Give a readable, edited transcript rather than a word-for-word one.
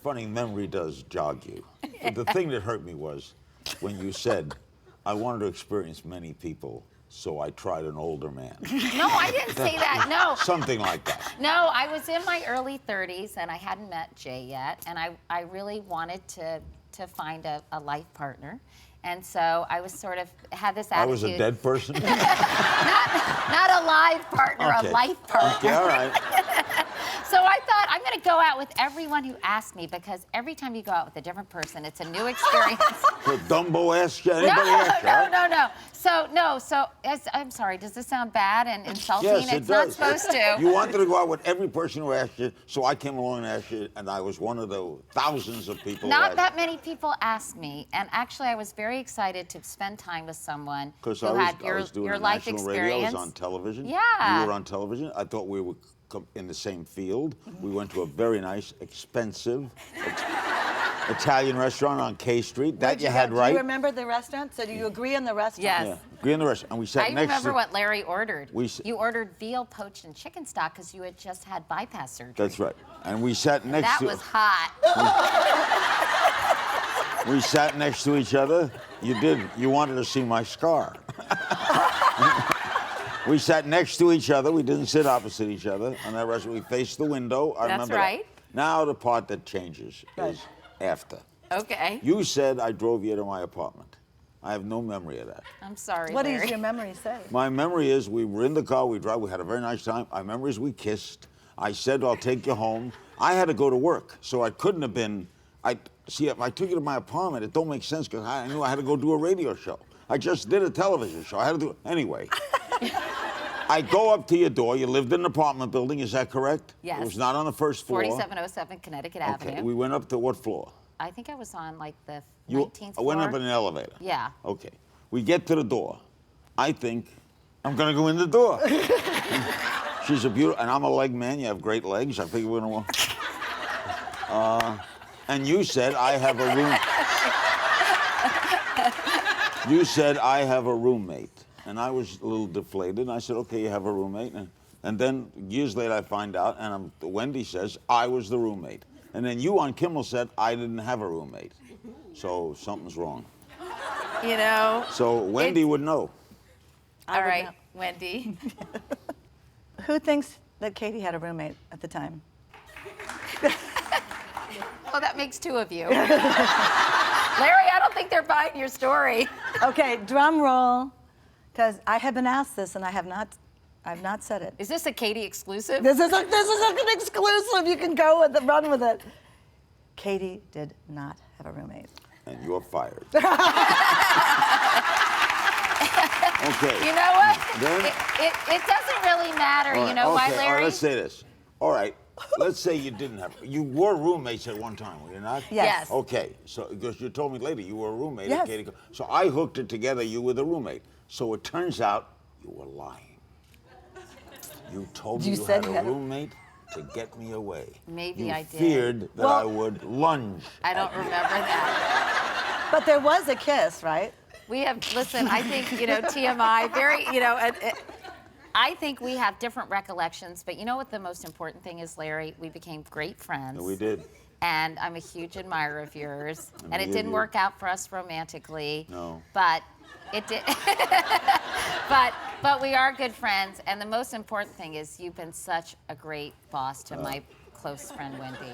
funny, memory does jog you. The thing that hurt me was when you said, I wanted to experience many people, so I tried an older man. No, I didn't say that, no. Something like that. No, I was in my early 30s, and I hadn't met Jay yet, and I really wanted to find a life partner. And so I was sort of, had this attitude. I was a dead person? Not a live partner, Okay. a life partner. Okay, all right. So I thought, I'm going to go out with everyone who asked me, because every time you go out with a different person, it's a new experience. So Dumbo asked you, anybody asked you, right? No. So, I'm sorry, does this sound bad and insulting? Yes, It's it not does. supposed to. You wanted to go out with every person who asked you, so I came along and asked you, and I was one of the thousands of people who Not asked that many people asked me, and actually I was very excited to spend time with someone who had I was doing your a life national experience. radio, I was on television. Yeah. You were on television. I thought we were in the same field. We went to a very nice, expensive Italian restaurant on K Street. That you had right. Do you remember the restaurant? So do you agree on the restaurant? Yes. Yeah, agree on the restaurant. And we sat I next to... remember what Larry ordered. You You ordered veal poached and chicken stock because you had just had bypass surgery. That's right. And we sat next That to... was hot. We sat next to each other. You did. You wanted to see my scar. We sat next to each other. We didn't sit opposite each other. On that restaurant, we faced the window. I remember right. That. Now the part that changes is after. Okay. You said I drove you to my apartment. I have no memory of that. I'm sorry, What Larry. does your memory say? My memory is we were in the car, we had a very nice time. My memory is we kissed. I said, I'll take you home. I had to go to work, so I couldn't have been, if I took you to my apartment, it don't make sense because I knew I had to go do a radio show. I just did a television show. I had to do it. Anyway, I go up to your door. You lived in an apartment building, is that correct? Yes. It was not on the first floor. 4707 Connecticut Okay, Avenue. we went up to what floor? I think I was on like the You 19th floor. went up in an elevator. Yeah. Okay. We get to the door. I think I'm gonna go in the door. She's a beautiful, and I'm a leg man. You have great legs. I think we're gonna walk. And you said I have a room. You said I have a roommate, and I was a little deflated. And I said, okay, you have a roommate, and then years later I find out, and Wendy says I was the roommate, and then you on Kimmel said I didn't have a roommate, so something's wrong. You know. So Wendy would know. All right, Wendy. Who thinks that Katie had a roommate at the time? Well, that makes two of you. Larry, I don't think they're buying your story. Okay, drum roll, because I have been asked this and I've not said it. Is this a Katie exclusive? This is an exclusive. You can go with it, run with it. Katie did not have a roommate. And you're fired. Okay. You know what? Then, It doesn't really matter. all right, You know why, okay, Larry? All right, let's say this. All right, let's say you didn't have. You were roommates at one time, were you not? Yes. Okay, so because you told me later you were a roommate Yes. at Katie. So I hooked it together. You were the roommate. So it turns out you were lying. You told me you said had you a had a- roommate to get me away. Maybe you I did. feared that I would lunge. I don't remember that. But there was a kiss, right? We have, listen, I think, TMI, very, I think we have different recollections, but you know what the most important thing is, Larry? We became great friends. And we did. And I'm a huge admirer of yours. And it me didn't of work out for us romantically. No. But it did. but we are good friends. And the most important thing is you've been such a great boss to my close friend, Wendy.